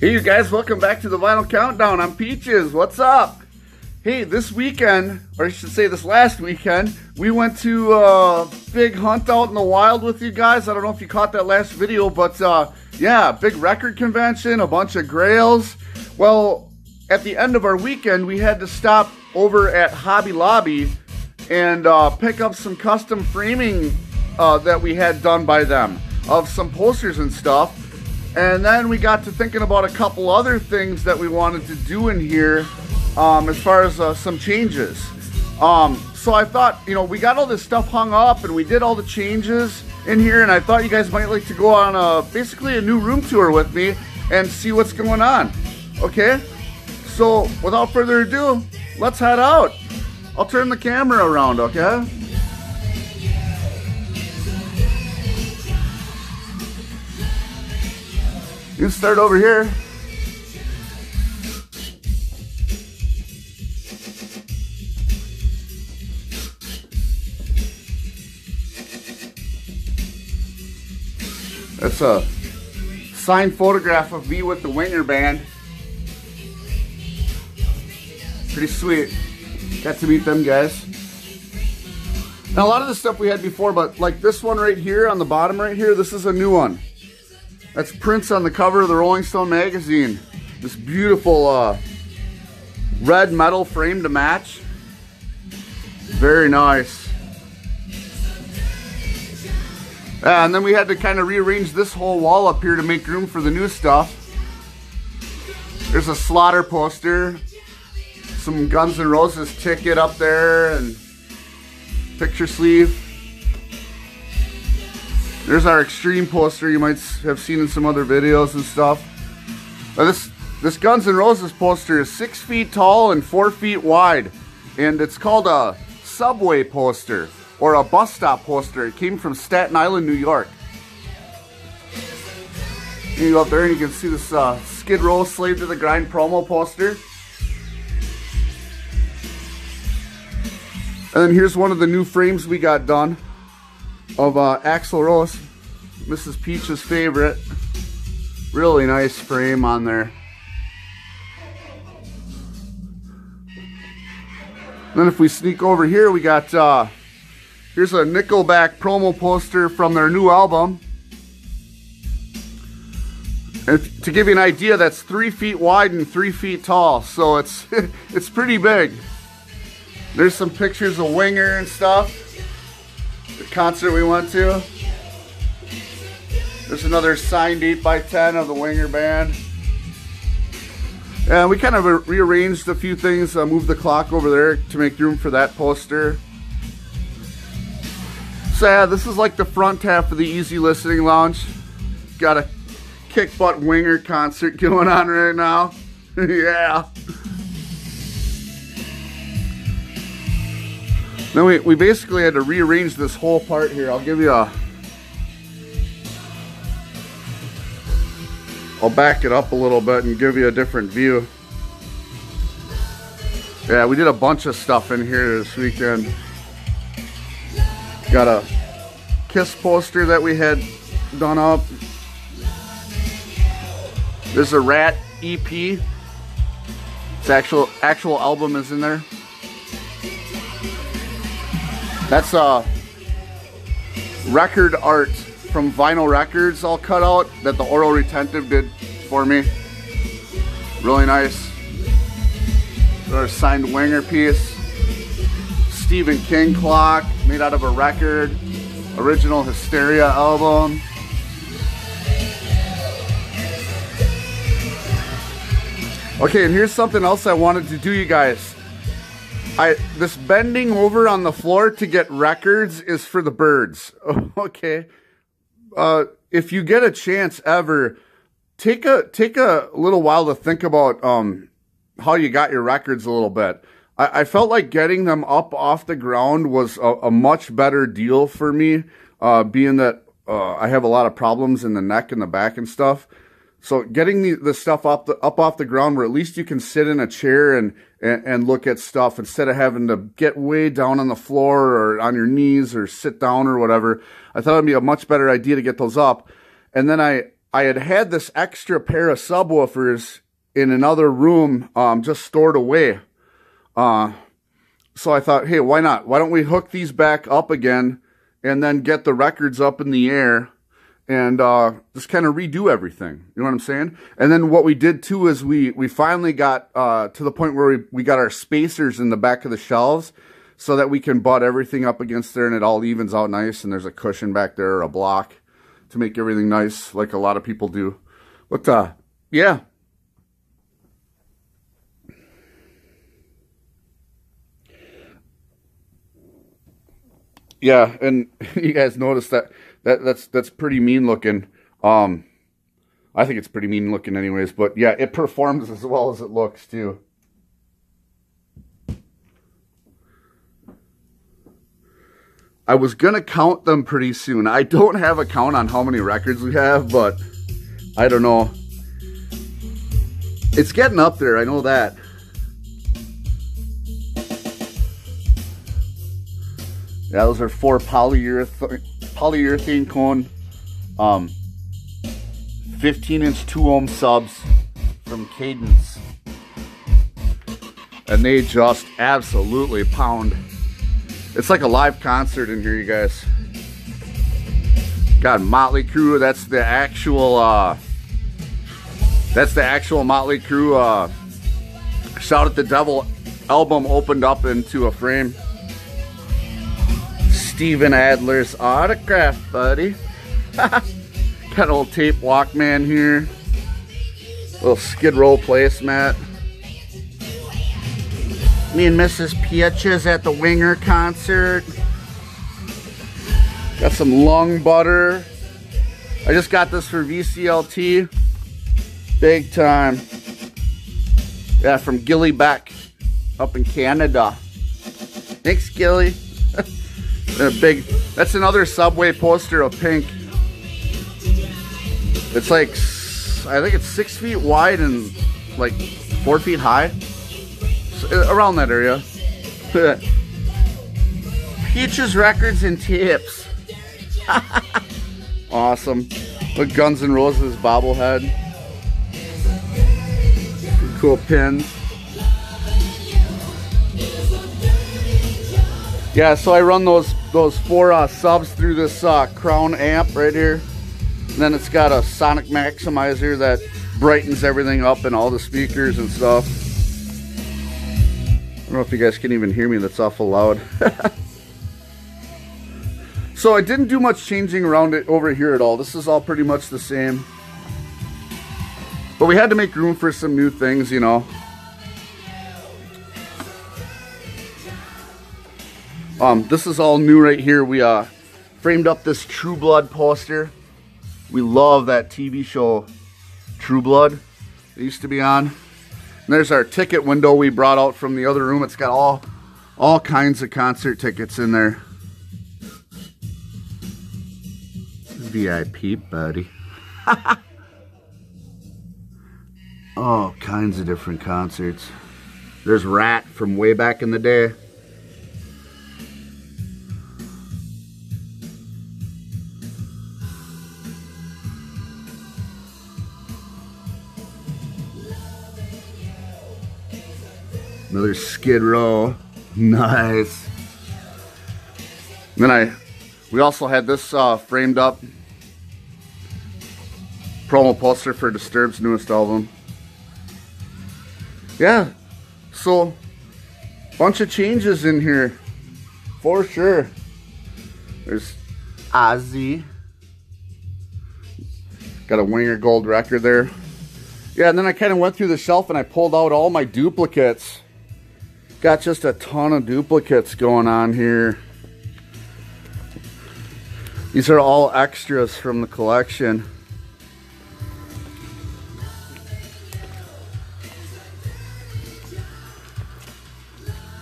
Hey you guys, welcome back to the Vinyl Countdown. I'm Peaches. What's up? Hey, this weekend, or I should say this last weekend, we went to a big hunt out in the wild with you guys. I don't know if you caught that last video, but yeah, big record convention, a bunch of grails. Well, at the end of our weekend, we had to stop over at Hobby Lobby and pick up some custom framing that we had done by them of some posters and stuff. And then we got to thinking about a couple other things that we wanted to do in here as far as some changes. So I thought, you know, we got all this stuff hung up and we did all the changes in here, and I thought you guys might like to go on basically a new room tour with me and see what's going on. Okay? So without further ado, let's head out. I'll turn the camera around, okay? You can start over here. That's a signed photograph of me with the Winger Band. Pretty sweet. Got to meet them guys. Now a lot of the stuff we had before, but like this one right here on the bottom right here, this is a new one. That's Prince on the cover of the Rolling Stone magazine. This beautiful red metal frame to match. Very nice. And then we had to kind of rearrange this whole wall up here to make room for the new stuff. There's a Slaughter poster, some Guns N' Roses ticket up there, and picture sleeve. There's our Extreme poster you might have seen in some other videos and stuff. Now this Guns N' Roses poster is 6 feet tall and 4 feet wide, and it's called a subway poster or a bus stop poster. It came from Staten Island, New York. You go up there and you can see this Skid Row Slave to the Grind promo poster. And then here's one of the new frames we got done of Axl Rose, Mrs. Peach's favorite. Really nice frame on there. Then if we sneak over here, we got here's a Nickelback promo poster from their new album. And to give you an idea, that's 3 feet wide and 3 feet tall, so it's it's pretty big. There's some pictures of Winger and stuff. The concert we went to. There's another signed 8x10 of the Winger Band. And we kind of rearranged a few things, moved the clock over there to make room for that poster. So yeah, this is like the front half of the Easy Listening Lounge. Got a kick butt Winger concert going on right now. Yeah. Then we basically had to rearrange this whole part here. I'll give you I'll back it up a little bit and give you a different view. Yeah, we did a bunch of stuff in here this weekend. Got a Kiss poster that we had done up. There's a Rat EP. Its actual album is in there. That's record art from Vinyl Records all cut out that the Oral Retentive did for me. Really nice. Our signed Winger piece. Stephen King clock made out of a record. Original Hysteria album. Okay, and here's something else I wanted to do, you guys. This bending over on the floor to get records is for the birds. Okay. If you get a chance ever, take a little while to think about how you got your records a little bit. I felt like getting them up off the ground was a much better deal for me, being that I have a lot of problems in the neck and the back and stuff. So getting the stuff up off the ground where at least you can sit in a chair and look at stuff instead of having to get way down on the floor or on your knees or sit down or whatever. I thought it'd be a much better idea to get those up. And then I I had this extra pair of subwoofers in another room, just stored away. So I thought, hey, why not? Why don't we hook these back up again and then get the records up in the air and just kind of redo everything. You know what I'm saying? And then what we did too is we finally got to the point where we got our spacers in the back of the shelves so that we can butt everything up against there and it all evens out nice, and there's a cushion back there or a block to make everything nice like a lot of people do. But yeah. Yeah, and you guys notice that's pretty mean looking. I think it's pretty mean looking anyways, but yeah, it performs as well as it looks too. I was gonna count them pretty soon. I don't have a count on how many records we have, but I don't know. It's getting up there, I know that. Yeah, those are 4 polyurethane cone, 15-inch 2-ohm subs from Cadence. And they just absolutely pound. It's like a live concert in here, you guys. Got Motley Crue, that's the actual Motley Crue Shout at the Devil album opened up into a frame. Steven Adler's autograph, buddy. Got an old tape Walkman here. Little Skid Row placemat. Me and Mrs. Peaches at the Winger concert. Got some lung butter. I just got this for VCLT. Big time. Yeah, from Gilly Beck up in Canada. Thanks, Gilly. That's another Subway poster of Pink. It's like, I think it's 6 feet wide and like 4 feet high. So, around that area. Peaches Records and Tips. Awesome. Look, Guns N' Roses bobblehead. Cool pins. Yeah, so I run those 4 subs through this Crown amp right here. And then it's got a sonic maximizer that brightens everything up and all the speakers and stuff. I don't know if you guys can even hear me, that's awful loud. So I didn't do much changing around it over here at all. This is all pretty much the same. But we had to make room for some new things, you know. This is all new right here. We framed up this True Blood poster. We love that TV show True Blood it used to be on. And there's our ticket window we brought out from the other room. It's got all kinds of concert tickets in there. VIP, buddy. All kinds of different concerts. There's Rat from way back in the day. Another Skid Row. Nice. And then we also had this framed up promo poster for Disturbed's newest album. Yeah, so bunch of changes in here for sure. There's Ozzy. Got a Winger Gold record there. Yeah, and then I kind of went through the shelf and I pulled out all my duplicates. Got just a ton of duplicates going on here. These are all extras from the collection.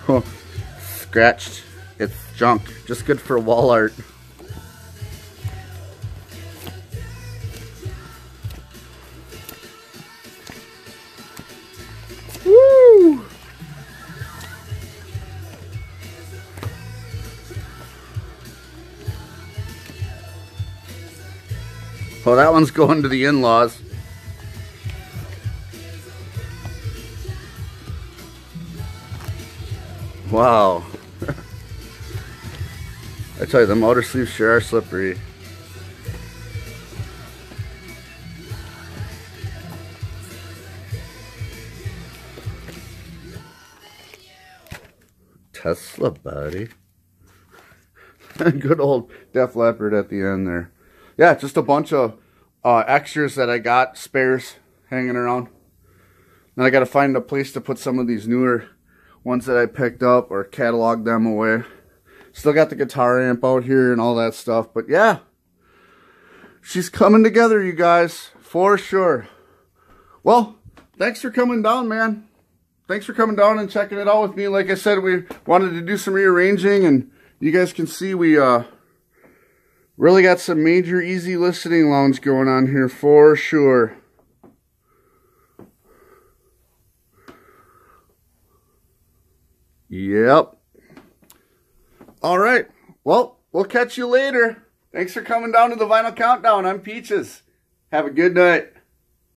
Huh. Scratched. It's junk. Just good for wall art. Woo! Oh, that one's going to the in-laws. Wow. I tell you, them outer sleeves sure are slippery. Tesla, buddy. Good old Def Leppard at the end there. Yeah, just a bunch of extras that I got, spares hanging around. Then I got to find a place to put some of these newer ones that I picked up or catalog them away. Still got the guitar amp out here and all that stuff. But yeah, she's coming together, you guys, for sure. Well, thanks for coming down, man. Thanks for coming down and checking it out with me. Like I said, we wanted to do some rearranging, and you guys can see we really got some major easy listening lounge going on here for sure. Yep. All right. Well, we'll catch you later. Thanks for coming down to the Vinyl Countdown. I'm Peaches. Have a good night.